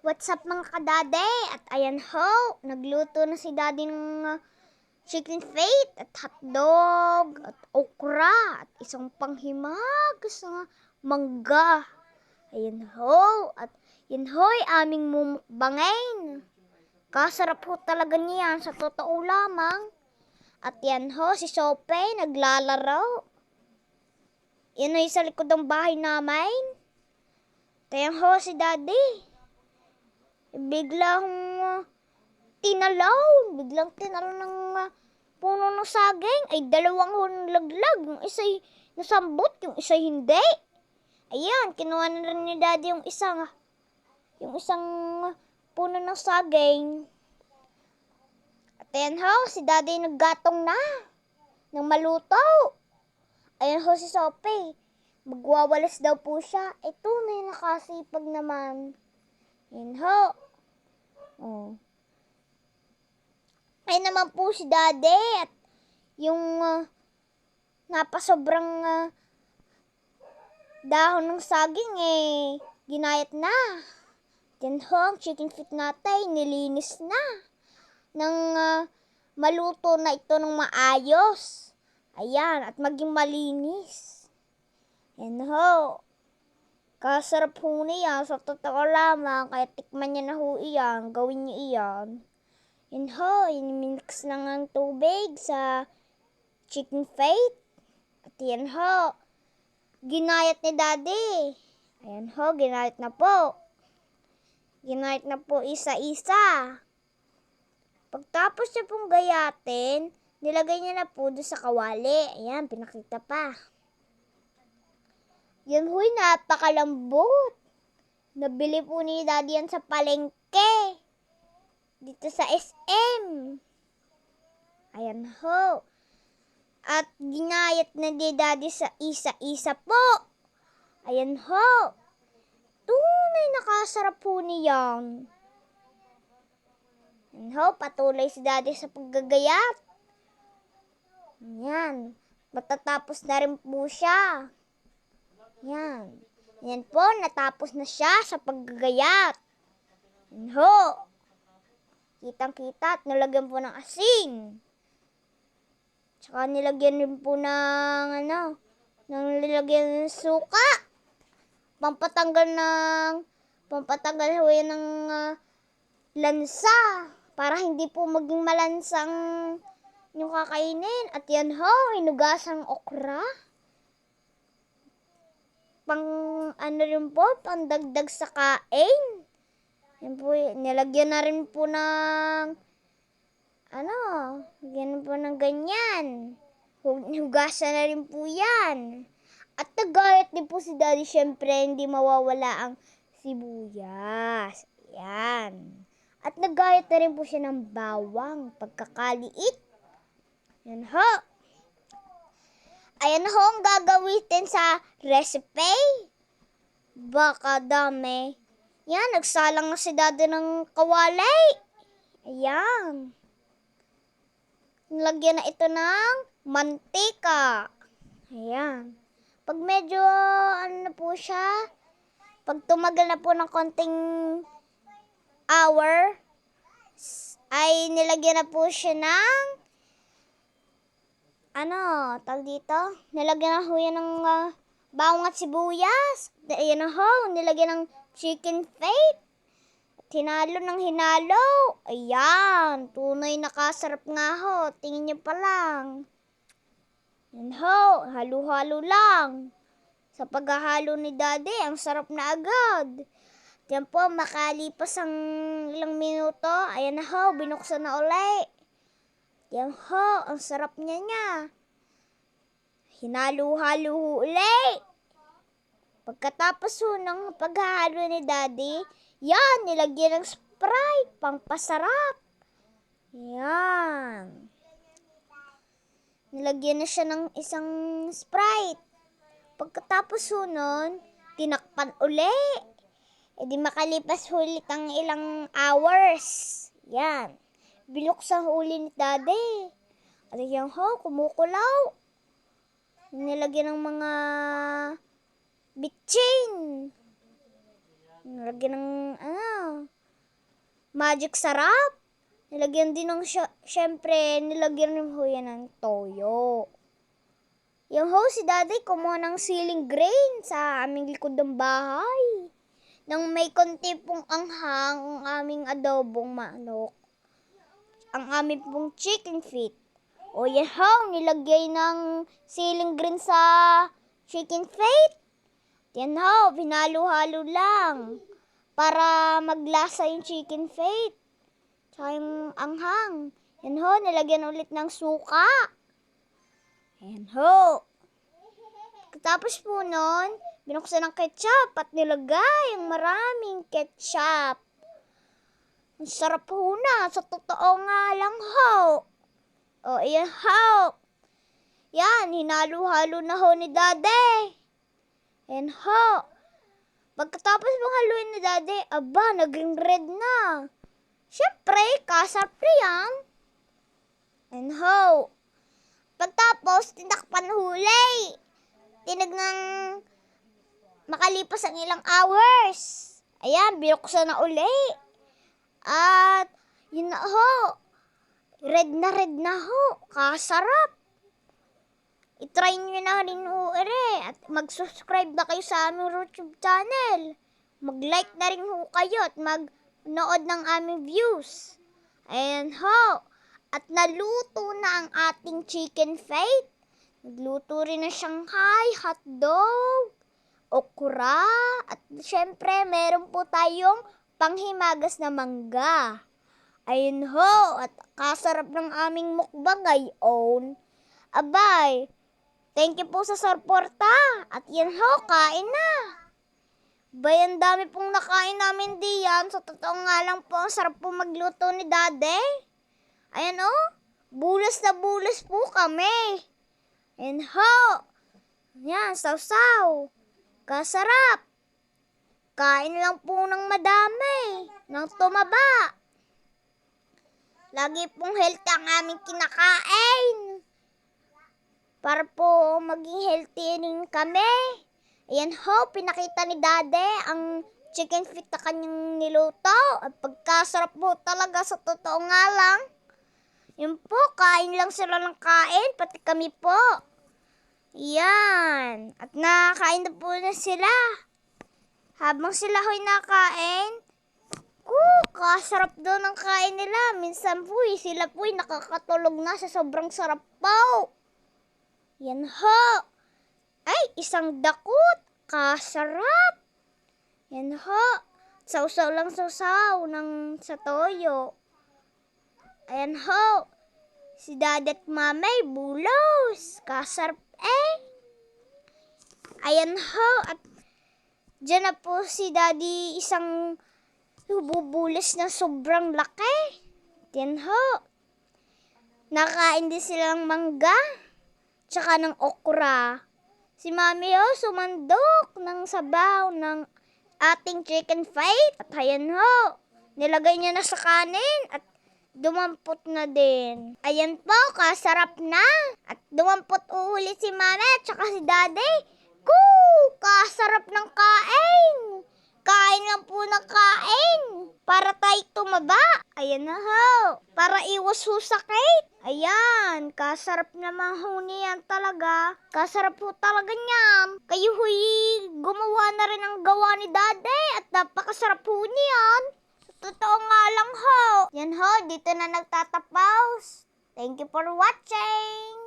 What's up mga kadade? At ayan ho, nagluto na si daddy ng chicken feet at hotdog at okra at isang panghimagas na mangga. Ayan ho, at yan ho'y aming mumukbangin. Kasarap ho talaga niyan sa totoo lamang. At yan ho, si Sope naglalaro. Yan ho'y sa likod ng bahay namin. Ayan ho si daddy. Biglang biglang tinalaw ng puno ng saging. Ay dalawang laglag, yung isa'y nasambot, yung isa'y hindi. Ayan, kinuha na rin ni daddy yung isang puno ng saging. At ayan ho, si daddy naggatong na ng maluto. Ayan ho si Sophie, magwawalis daw po siya. Ito na nakasipag naman. Ayan ho. Oh. Ay naman po si daddy at yung napasobrang dahon ng saging ginayat na. Yan ho, ang chicken feet natin nilinis na ng maluto na ito ng maayos. Ayan, at maging malinis. Yan ho. Kasarap ho niya, sa totoo lamang, kaya tikman niya na ho iyan, gawin niyo iyan. Yan ho, inimix lang ang tubig sa chicken feet. At yan ho, ginayat ni daddy. Ayan ho, ginayat na po. Ginayat na po isa-isa. Pagtapos niya pong gayatin, nilagay niya na po doon sa kawali. Ayan, pinakita pa. Yan ho'y napakalambot. Nabili po ni daddy yan sa palengke. Dito sa SM. Ayan ho. At ginayat na ni daddy sa isa-isa po. Ayan ho. Tunay nakasarap po niyan. Ayan ho, patuloy si daddy sa paggagayat. Ayan. Matatapos na rin po siya. Yan. Yan po, natapos na siya sa paggagayat. Yan ho. Kitang-kita at nilagyan po ng asin. Tsaka nilagyan rin po ng nilagyan ng suka. Pampatanggal ho yan ng lansa. Para hindi po maging malansang yung kakainin. At yan ho, hinugasang okra. Rin po, pandagdag sa kain. Yan po, nilagyan na rin po ng lagyan po ng ganyan. Hugasan na rin po yan. At nagayat din po si daddy, syempre hindi mawawala ang sibuyas. Yan. At nagayat na rin po siya ng bawang, pagkakaliit. Yan ho. Ayan ho ang gagawitin sa recipe. Baka dami. Yan, nagsalang na si daddy ng kawali. Ayan. Nilagyan na ito ng mantika. Ayan. Pag medyo na po siya, pag tumagal na po ng konting hour, ay nilagyan na po siya ng nilagyan na ho yan ng bawang at sibuyas. Ayan na ho, nilagyan ng chicken feet. Hinalo ng hinalo. Ayan, tunay nakasarap nga ho. Tingin niyo pa lang. Yan ho, halo-halo lang. Sa paghahalo ni daddy, ang sarap na agad. Yan po, makalipas ang ilang minuto. Ayan na ho, binuksan na ulit. Yan ho, ang sarap niya. Hinalo-halo ulit. Pagkatapos ho ng paghahalo ni daddy, yan, nilagyan ng Sprite, pampasarap. Yan. Nilagyan na siya ng isang Sprite. Pagkatapos ho nun, tinakpan uli. E di makalipas ulit ang ilang hours. Yan. Binuksan uli ni daddy. At yan ho, kumukulaw. Nilagyan ng mga bitchin. Nilagyan ng magic sarap. Nilagyan din ng, syempre, nilagyan rin ho yan ng toyo. Yung ho, si Daddy kumuha ng ceiling grain sa aming likod ng bahay. Nang may konti pong anghang ang aming adobong manok. Ang aming pong chicken feet. O yan ho, nilagay ng ceiling grain sa chicken feet. Yan ho, pinalo-halo lang. Para maglasa yung chicken feet. Tsaka yung anghang. Yan ho, nilagyan ulit ng suka. Yan ho. Tapos po nun, binuksan ng ketchup at nilagay ang maraming ketchup. Ang sarap po na, sa totoo nga lang ho. O, ayan ho. Yan, hinalo-halo na ho ni Daddy. Ayan ho. Pagkatapos mong haluin ni Daddy, aba, naging red na. Siyempre, kasarap yan. Ayan ho. Pagtapos, tinakpan huli. Tinagnan makalipas ang ilang hours. Ayan, binuksan na uli. At, yun na ho. Red na ho. Kasarap. I-try nyo na rin ho at mag-subscribe na kayo sa aming YouTube channel. Mag-like na rin ho kayo at mag-nood ng aming views. Ayan ho. At naluto na ang ating chicken feet. Nagluto rin ng Shanghai, hotdog, okra, at syempre meron po tayong panghimagas na mangga. Ayun ho, at kasarap ng aming mukbang ngayon. Abay, thank you po sa suporta. At yan ho, kain na. Abay, ang dami pong nakain namin diyan. Sa totoo nga lang po, ang sarap po magluto ni Daddy. Ayan o, bulas na bulas po kami. And ho! Yan, sausaw. Kasarap. Kain lang po ng madami. Nang tumaba. Lagi pong healthy ang aming kinakain. Para po maging healthy rin kami. Ayan ho, pinakita ni Daddy ang chicken feet na kanyang niluto. At pagkasarap po talaga sa totoo nga lang. Yun po, kain lang sila ng kain, pati kami po. Yan. At nakakain na po na sila. Habang sila ho'y nakain, kasarap doon ang kain nila. Minsan po, sila po'y nakakatulog na sa sobrang sarap po. Yan ho. Ay, isang dakot. Kasarap. Yan ho. Sausaw lang sausaw sa toyo. Ayan ho, si Daddy at Mamay, bulos. Kasarap eh. Ayan ho, at dyan na po si Daddy isang bubulas na sobrang laki. Ayan ho. Nakain din silang mangga, tsaka ng okra. Si Mami ho, sumandok ng sabaw ng ating chicken feet. At ayan ho, nilagay niya na sa kanin at dumampot na din. Ayan po, kasarap na. At dumampot ulit si Mama at saka si Daddy. Kasarap ng kain. Kain lang po ng kain. Para tayo tumaba. Ayan na ho. Para iwas ho sakit. Ayan, kasarap naman ho niyan talaga. Kasarap ho talaga niyan. Kayo ho'y gumawa na rin ang gawa ni Daddy at napakasarap ho niyan. Totoo nga lang ho. Yan ho, dito na nagtatapos. Thank you for watching.